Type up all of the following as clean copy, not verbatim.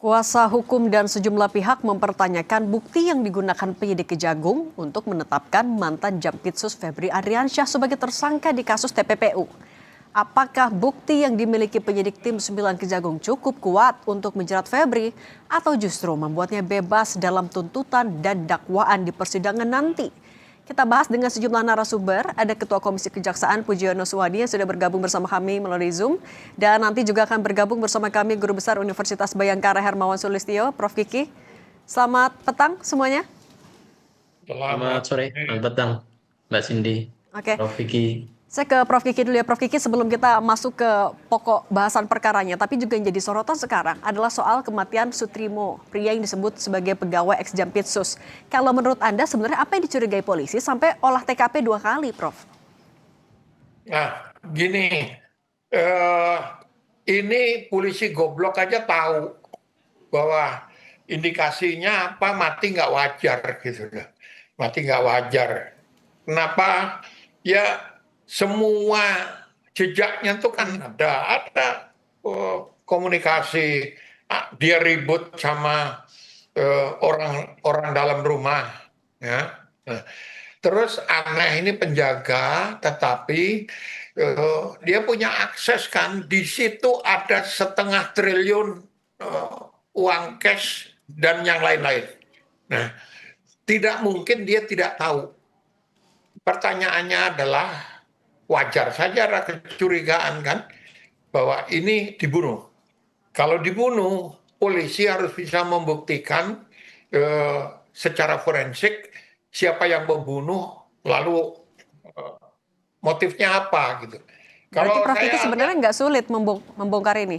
Kuasa hukum dan sejumlah pihak mempertanyakan bukti yang digunakan penyidik Kejagung untuk menetapkan mantan Jampitsus Febri Ardiansyah sebagai tersangka di kasus TPPU. Apakah bukti yang dimiliki penyidik tim 9 Kejagung cukup kuat untuk menjerat Febri atau justru membuatnya bebas dalam tuntutan dan dakwaan di persidangan nanti? Kita bahas dengan sejumlah narasumber. Ada Ketua Komisi Kejaksaan Pujiono Suwadi yang sudah bergabung bersama kami melalui Zoom. Dan nanti juga akan bergabung bersama kami Guru Besar Universitas Bayangkara Hermawan Sulistyo, Prof. Kiki. Selamat petang semuanya. Selamat sore, selamat petang, Mbak Cindy, Oke, Prof. Vicky. saya ke Prof. Kiki dulu ya. Prof. Kiki, sebelum kita masuk ke pokok bahasan perkaranya, tapi juga yang jadi sorotan sekarang adalah soal kematian Sutrimo, pria yang disebut sebagai pegawai ex-Jampitsus. Kalau menurut Anda sebenarnya apa yang dicurigai polisi sampai olah TKP 2 kali, Prof? Nah, gini, ini polisi goblok aja tahu bahwa indikasinya apa mati nggak wajar gitu loh, mati nggak wajar. Kenapa? Ya semua jejaknya tuh kan ada komunikasi. Dia ribut sama orang dalam rumah, ya. Nah, terus aneh ini penjaga, tetapi dia punya akses kan, di situ ada 500 000 000 uang cash dan yang lain-lain. Nah, tidak mungkin dia tidak tahu. Pertanyaannya adalah wajar saja ada kecurigaan kan bahwa ini dibunuh. Kalau dibunuh, polisi harus bisa membuktikan secara forensik siapa yang membunuh, lalu motifnya apa gitu. Berarti Prof. Kiki sebenarnya nggak sulit membongkar ini?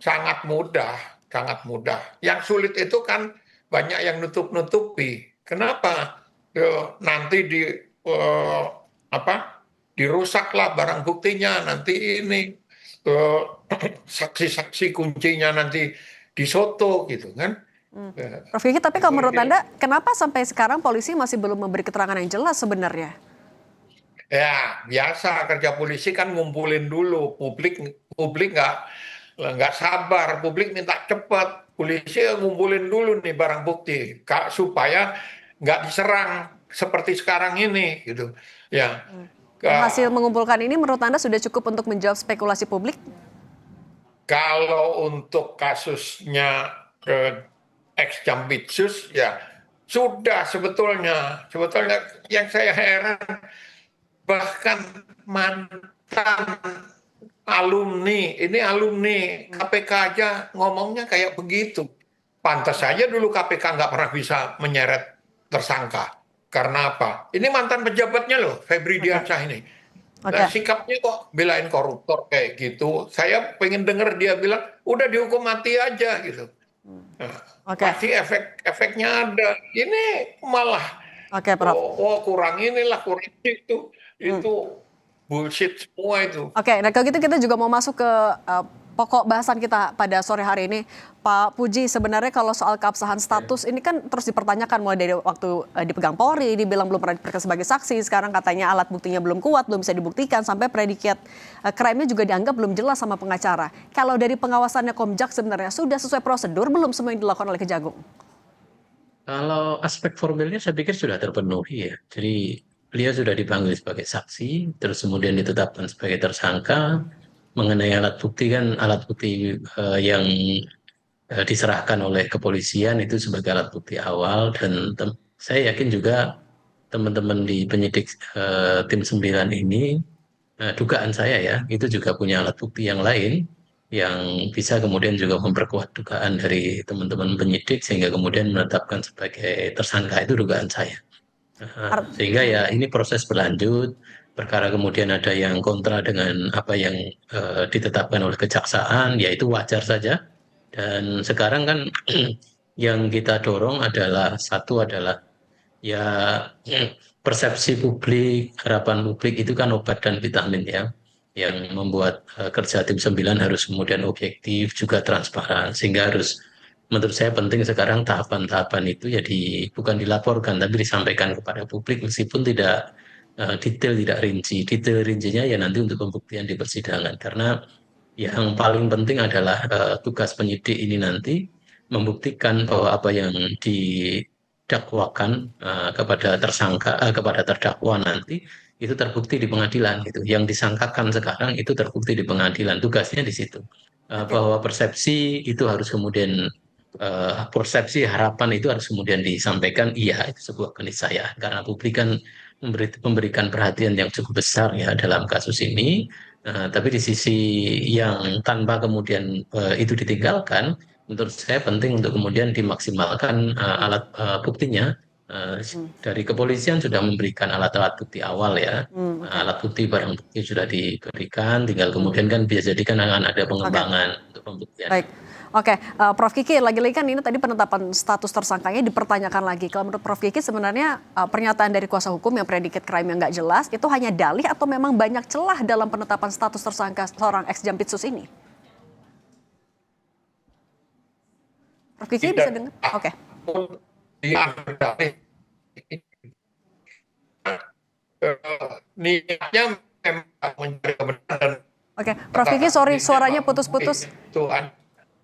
Sangat mudah, sangat mudah. Yang sulit itu kan banyak yang nutup-nutupi. Kenapa? Nanti dirusaklah barang buktinya, nanti ini saksi-saksi kuncinya nanti disoto gitu kan. Prof. Kiki, tapi kalau menurut Anda kenapa sampai sekarang polisi masih belum memberi keterangan yang jelas sebenarnya? Ya biasa kerja polisi kan ngumpulin dulu, publik nggak sabar, publik minta cepat, polisi ngumpulin dulu nih barang bukti supaya nggak diserang seperti sekarang ini gitu ya. Hasil mengumpulkan ini menurut Anda sudah cukup untuk menjawab spekulasi publik? Kalau untuk kasusnya ex-Jampitsus ya sudah sebetulnya yang saya heran bahkan mantan alumni, ini alumni KPK aja ngomongnya kayak begitu. Pantas saja dulu KPK nggak pernah bisa menyeret tersangka. Karena apa? Ini mantan pejabatnya loh, Febri Diansyah ini. Nah, sikapnya kok belain koruptor kayak gitu. Saya pengen denger dia bilang, udah dihukum mati aja gitu. Nah, pasti efeknya ada. Ini malah, kurang inilah, kurang itu. Itu bullshit semua itu. Nah kalau gitu kita juga mau masuk ke pokok bahasan kita pada sore hari ini. Pak Puji, sebenarnya kalau soal keabsahan status ini kan terus dipertanyakan mulai dari waktu dipegang Polri, dibilang belum pernah diperiksa sebagai saksi, sekarang katanya alat buktinya belum kuat, belum bisa dibuktikan, sampai predikat crime-nya juga dianggap belum jelas sama pengacara. Kalau dari pengawasannya Komjak sebenarnya sudah sesuai prosedur belum semua yang dilakukan oleh Kejagung? Kalau aspek formilnya saya pikir sudah terpenuhi ya. Jadi beliau sudah dipanggil sebagai saksi, terus kemudian ditetapkan sebagai tersangka. Mengenai alat bukti kan alat bukti yang diserahkan oleh kepolisian itu sebagai alat bukti awal, dan saya yakin juga teman-teman di penyidik tim 9 ini, dugaan saya ya, itu juga punya alat bukti yang lain yang bisa kemudian juga memperkuat dugaan dari teman-teman penyidik sehingga kemudian menetapkan sebagai tersangka, itu dugaan saya. Sehingga ya ini proses berlanjut, perkara kemudian ada yang kontra dengan apa yang ditetapkan oleh kejaksaan, ya itu wajar saja. Dan sekarang kan yang kita dorong adalah satu adalah ya persepsi publik, harapan publik itu kan obat dan vitamin ya, yang membuat kerja tim 9 harus kemudian objektif juga transparan, sehingga harus menurut saya penting sekarang tahapan-tahapan itu ya bukan dilaporkan tapi disampaikan kepada publik meskipun tidak detail, tidak rinci. Detail rincinya ya nanti untuk pembuktian di persidangan, karena yang paling penting adalah tugas penyidik ini nanti membuktikan bahwa apa yang didakwakan kepada terdakwa nanti itu terbukti di pengadilan gitu. Yang disangkakan sekarang itu terbukti di pengadilan. Tugasnya di situ. Oke, Bahwa persepsi itu harus kemudian persepsi harapan itu harus kemudian disampaikan, iya itu sebuah keniscayaan karena publik kan memberikan perhatian yang cukup besar ya dalam kasus ini. Tapi di sisi yang tanpa kemudian itu ditinggalkan, menurut saya penting untuk kemudian dimaksimalkan alat buktinya. Dari kepolisian sudah memberikan alat-alat bukti awal ya. oke, Alat bukti, barang bukti sudah diberikan, tinggal Hmm, kemudian kan bisa jadi kan akan ada oke. pengembangan untuk pembuktiannya. Baik. Oke, Prof. Kiki, lagi-lagi kan ini tadi penetapan status tersangkanya dipertanyakan lagi. Kalau menurut Prof. Kiki sebenarnya pernyataan dari kuasa hukum yang predicate crime yang nggak jelas itu hanya dalih atau memang banyak celah dalam penetapan status tersangka seorang ex Jampitsus ini? Prof. Kiki bisa Tidak dengar? Oke. pun dia berdalih. Niatnya memang mencari kebenaran. Oke, Prof. Kiki, sorry suaranya putus-putus. Tuhan.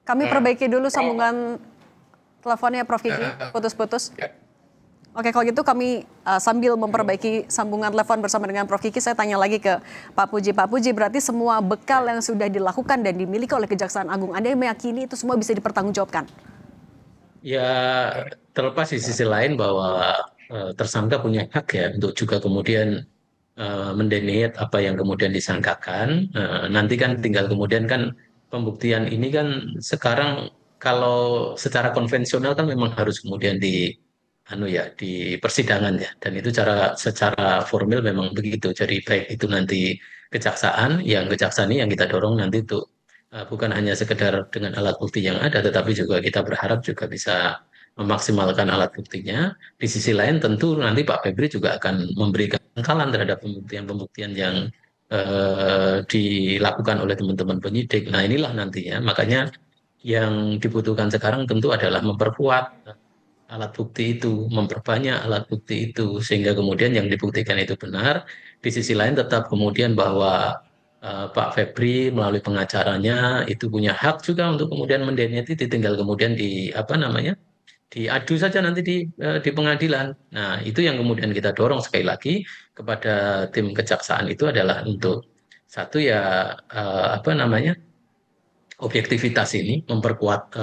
Kami perbaiki dulu sambungan teleponnya Prof. Kiki, putus-putus. Oke, kalau gitu kami sambil memperbaiki sambungan telepon bersama dengan Prof. Kiki, saya tanya lagi ke Pak Puji. Pak Puji, berarti semua bekal yang sudah dilakukan dan dimiliki oleh Kejaksaan Agung, Anda meyakini itu semua bisa dipertanggungjawabkan? Ya, terlepas di sisi lain bahwa tersangka punya hak ya untuk juga kemudian mendeniat apa yang kemudian disangkakan. Nanti kan tinggal kemudian kan pembuktian ini kan sekarang kalau secara konvensional kan memang harus kemudian di persidangan ya. Dan itu secara formil memang begitu. Jadi baik itu nanti kejaksaan ini yang kita dorong nanti untuk bukan hanya sekedar dengan alat bukti yang ada, tetapi juga kita berharap juga bisa memaksimalkan alat buktinya. Di sisi lain tentu nanti Pak Febri juga akan memberikan pengkalan terhadap pembuktian-pembuktian yang dilakukan oleh teman-teman penyidik. Nah inilah nantinya, makanya yang dibutuhkan sekarang tentu adalah memperkuat alat bukti itu, memperbanyak alat bukti itu, sehingga kemudian yang dibuktikan itu benar. Di sisi lain tetap kemudian bahwa Pak Febri melalui pengacaranya itu punya hak juga untuk kemudian mendeniati, tinggal kemudian di apa namanya diadu saja nanti di pengadilan. Nah itu yang kemudian kita dorong sekali lagi kepada tim kejaksaan itu adalah untuk satu ya apa namanya objektivitas ini memperkuat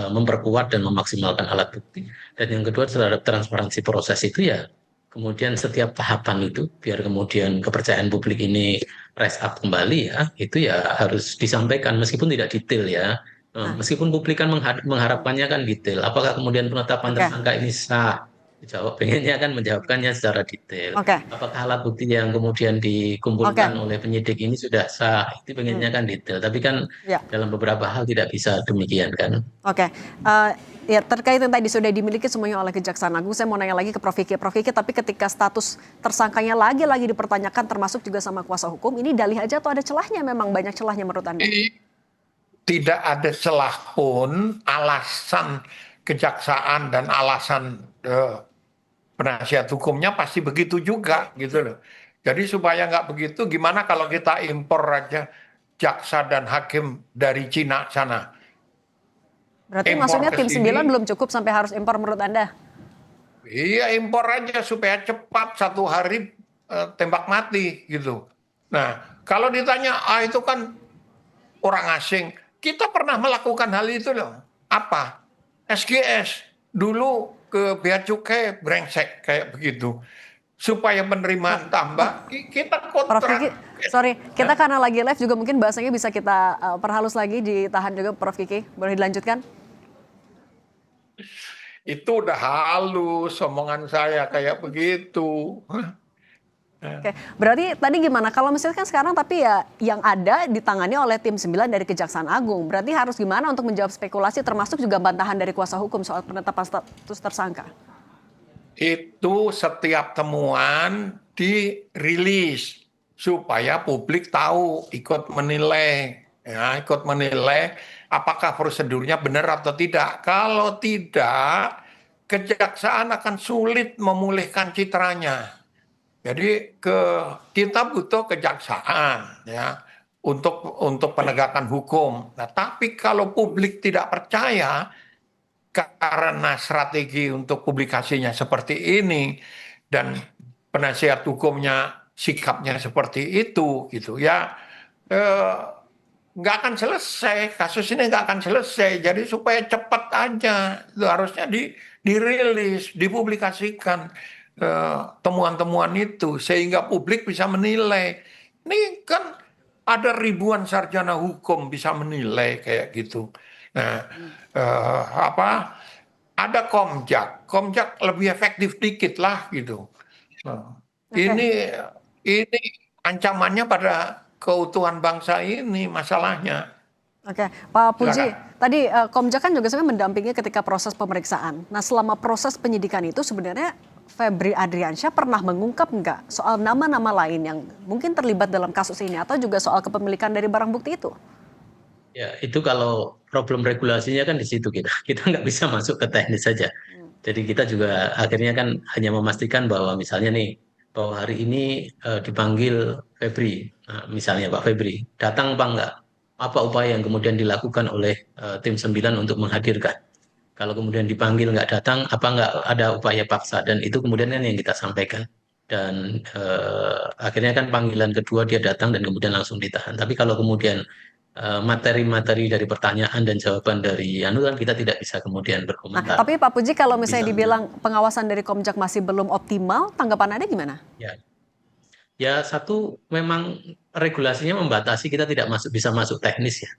dan memaksimalkan alat bukti, dan yang kedua terhadap transparansi proses itu ya kemudian setiap tahapan itu biar kemudian kepercayaan publik ini rise up kembali ya itu ya harus disampaikan meskipun tidak detail ya. Nah, Meskipun publik kan mengharapkannya kan detail apakah kemudian penetapan oke, tersangka ini sah, dijawab pengennya kan menjawabkannya secara detail. oke, Apakah alat bukti yang kemudian oke, dikumpulkan oleh penyidik ini sudah sah, itu pengennya kan detail, tapi kan ya. dalam beberapa hal tidak bisa demikian kan. Oke, ya terkait yang tadi sudah dimiliki semuanya oleh Kejaksaan Agung, saya mau nanya lagi ke Prof. Kiki. Prof. Kiki, tapi ketika status tersangkanya lagi dipertanyakan termasuk juga sama kuasa hukum, ini dalih aja atau ada celahnya, memang banyak celahnya menurut Anda? Tidak ada celah pun alasan kejaksaan dan alasan penasihat hukumnya pasti begitu juga gitu loh. Jadi supaya nggak begitu, gimana kalau kita impor aja jaksa dan hakim dari Cina sana? Berarti Impor maksudnya ke tim 9 sini, belum cukup sampai harus impor menurut Anda? iya impor aja supaya cepat 1 hari tembak mati gitu. Nah, kalau ditanya, itu kan orang asing. Kita pernah melakukan hal itu loh. Apa? SGS. Dulu ke Bea Cukai brengsek kayak begitu. Supaya penerimaan tambah, kita Prof. Kiki, kontrak. sorry, kita karena lagi live juga mungkin bahasanya bisa kita perhalus lagi, ditahan juga Prof. Kiki. Boleh dilanjutkan? Itu udah halus omongan saya kayak begitu. Oke, berarti tadi gimana? Kalau misalnya kan sekarang tapi ya yang ada ditangani oleh tim 9 dari Kejaksaan Agung. Berarti harus gimana untuk menjawab spekulasi termasuk juga bantahan dari kuasa hukum soal penetapan status tersangka? Itu setiap temuan dirilis supaya publik tahu, ikut menilai, ya, ikut menilai apakah prosedurnya benar atau tidak. Kalau tidak, kejaksaan akan sulit memulihkan citranya. Jadi kita butuh kejaksaan ya untuk penegakan hukum. Nah, tapi kalau publik tidak percaya, karena strategi untuk publikasinya seperti ini dan penasihat hukumnya sikapnya seperti itu gitu ya, eh, nggak akan selesai, kasus ini nggak akan selesai. Jadi supaya cepat aja itu harusnya dirilis, dipublikasikan temuan-temuan itu sehingga publik bisa menilai. Ini kan ada ribuan sarjana hukum bisa menilai kayak gitu. Nah, apa? Ada Komjak lebih efektif dikit lah gitu. Nah, Oke. ini ancamannya pada keutuhan bangsa ini masalahnya. Oke, Pak Puji, Silakan. tadi Komjak kan juga sebenarnya mendampingi ketika proses pemeriksaan. Nah, selama proses penyidikan itu sebenarnya Febri Adriansyah pernah mengungkap nggak soal nama-nama lain yang mungkin terlibat dalam kasus ini atau juga soal kepemilikan dari barang bukti itu? Ya, itu kalau problem regulasinya kan di situ kita. Kita nggak bisa masuk ke teknis saja. Jadi kita juga akhirnya kan hanya memastikan bahwa misalnya nih, bahwa hari ini dipanggil Febri, nah, misalnya Pak Febri, datang apa enggak? Apa upaya yang kemudian dilakukan oleh tim 9 untuk menghadirkan? Kalau kemudian dipanggil nggak datang, apa nggak ada upaya paksa? Dan itu kemudian kan yang kita sampaikan. Dan akhirnya kan panggilan kedua dia datang dan kemudian langsung ditahan. Tapi kalau kemudian materi-materi dari pertanyaan dan jawaban dari anu kan kita tidak bisa kemudian Nah, berkomentar. tapi Pak Puji kalau misalnya Bisa dibilang pengawasan dari Komjak masih belum optimal, tanggapan Anda gimana? ya. Ya satu memang regulasinya membatasi kita tidak bisa masuk teknis ya.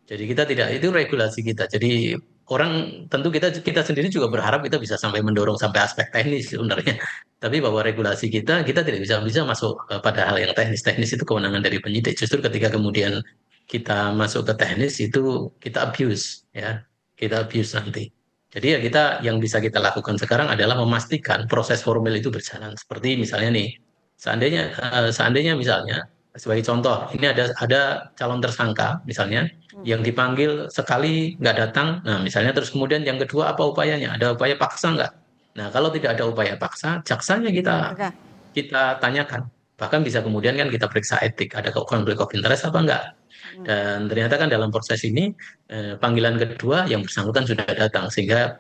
Jadi kita tidak itu regulasi kita. Jadi orang tentu kita sendiri juga berharap kita bisa sampai mendorong sampai aspek teknis sebenarnya. Tapi bahwa regulasi kita tidak bisa masuk pada hal yang teknis. Teknis itu kewenangan dari penyidik. Justru ketika kemudian kita masuk ke teknis itu kita abuse ya. Kita abuse nanti. Jadi ya kita yang bisa kita lakukan sekarang adalah memastikan proses formil itu berjalan. Seperti misalnya nih, seandainya misalnya sebagai contoh, ini ada calon tersangka misalnya yang dipanggil sekali nggak datang. Nah, misalnya terus kemudian yang kedua apa upayanya? Ada upaya paksa nggak? Nah, kalau tidak ada upaya paksa, jaksanya kita Oke, kita tanyakan. Bahkan bisa kemudian kan kita periksa etik, ada konflik of interest apa enggak. Dan ternyata kan dalam proses ini panggilan kedua yang bersangkutan sudah datang sehingga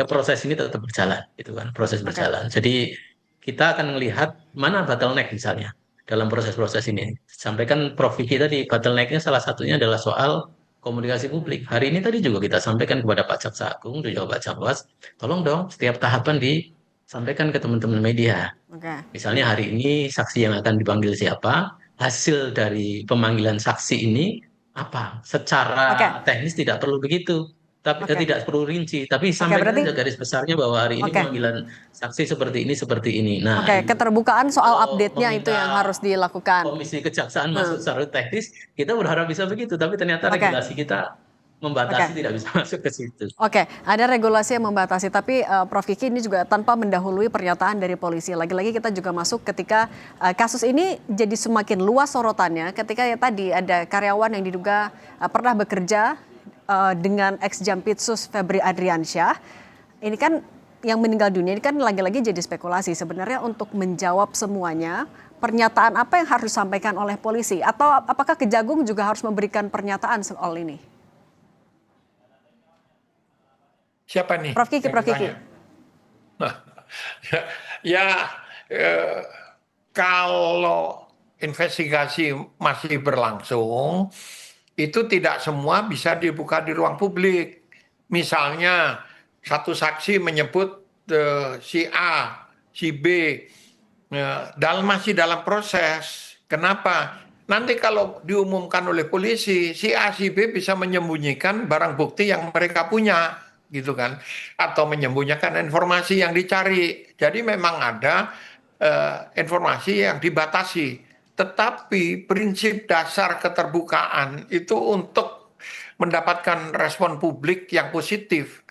proses ini tetap berjalan, gitu kan, proses oke. berjalan. Jadi kita akan melihat mana bottleneck misalnya dalam proses-proses ini. Sampaikan Prof. Vicky tadi bottlenecknya salah satunya adalah soal komunikasi publik. Hari ini tadi juga kita sampaikan kepada Pak Jaksa Agung dan juga Pak Jakwas, tolong dong setiap tahapan disampaikan ke teman-teman media. Oke. Misalnya hari ini saksi yang akan dipanggil siapa, hasil dari pemanggilan saksi ini apa? Oke. Secara teknis tidak perlu begitu, tapi Oke. tidak perlu rinci, tapi Oke, sampaikan berarti aja garis besarnya bahwa hari ini oke. pemanggilan saksi seperti ini. Nah, Oke, keterbukaan soal kalau update-nya itu yang meminta harus dilakukan. komisi kejaksaan masuk Hmm. secara teknis, kita berharap bisa begitu, tapi ternyata Oke. regulasi kita Oke. membatasi tidak bisa masuk ke situ. Oke, ada regulasi yang membatasi, tapi Prof. Kiki ini juga tanpa mendahului pernyataan dari polisi. Lagi-lagi kita juga masuk ketika kasus ini jadi semakin luas sorotannya ketika ya tadi ada karyawan yang diduga pernah bekerja dengan ex Jampitsus Febri Adriansyah. Ini kan yang meninggal dunia ini kan lagi-lagi jadi spekulasi. Sebenarnya untuk menjawab semuanya, pernyataan apa yang harus disampaikan oleh polisi? Atau apakah Kejagung juga harus memberikan pernyataan soal ini? Siapa nih? Prof. Kiki, yang Prof. Kiki. ditanya? Ya, eh, kalau investigasi masih berlangsung, itu tidak semua bisa dibuka di ruang publik. Misalnya, satu saksi menyebut si A, si B, masih dalam proses. Kenapa? Nanti kalau diumumkan oleh polisi, si A, si B bisa menyembunyikan barang bukti yang mereka punya, gitu kan? Atau menyembunyikan informasi yang dicari. Jadi memang ada informasi yang dibatasi. Tetapi prinsip dasar keterbukaan itu untuk mendapatkan respon publik yang positif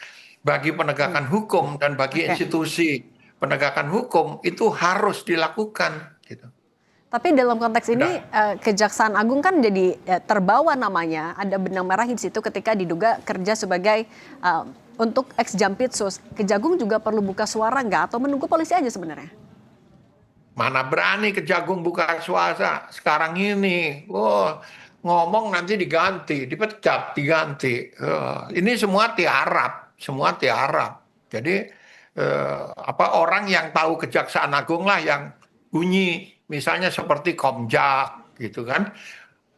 bagi penegakan hukum dan bagi Oke. institusi penegakan hukum itu harus dilakukan. Gitu. Tapi dalam konteks ini Kejaksaan Agung kan jadi terbawa namanya, ada benang merah di situ ketika diduga kerja sebagai untuk ex Jampitsus. Kejagung juga perlu buka suara nggak atau menunggu polisi aja sebenarnya? Mana berani Kejagung buka suara sekarang ini. Ngomong nanti diganti, dipecat, diganti. Ini semua tiarap semua tiarap. Jadi orang yang tahu Kejaksaan Agung lah yang bunyi, misalnya seperti Komjak gitu kan,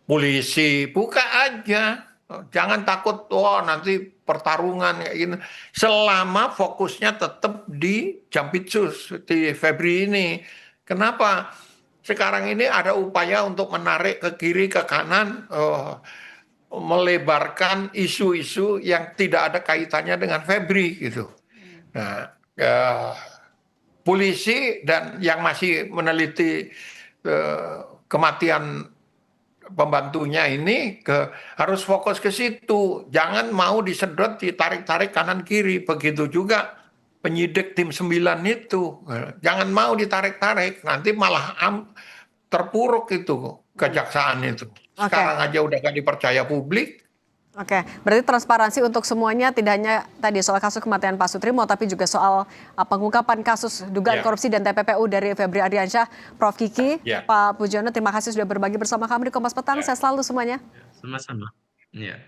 polisi buka aja, jangan takut nanti pertarungan kayak gini. Selama fokusnya tetap di Jampitsus di Febri ini. Kenapa? Sekarang ini ada upaya untuk menarik ke kiri ke kanan, melebarkan isu-isu yang tidak ada kaitannya dengan Febri gitu. Nah, polisi dan yang masih meneliti kematian pembantunya ini harus fokus ke situ. Jangan mau disedot, ditarik-tarik kanan kiri. Begitu juga penyidik tim 9 itu. Jangan mau ditarik-tarik, nanti malah terpuruk itu kejaksaan itu. Sekarang aja udah gak dipercaya publik. Oke, berarti transparansi untuk semuanya, tidak hanya tadi soal kasus kematian Pak Sutrimo, tapi juga soal pengungkapan kasus dugaan korupsi dan TPPU dari Febri Ardiansyah. Prof Kiki, Pak Pujono, terima kasih sudah berbagi bersama kami di Kompas Petang. Saya selalu semuanya. Sama-sama. Ya.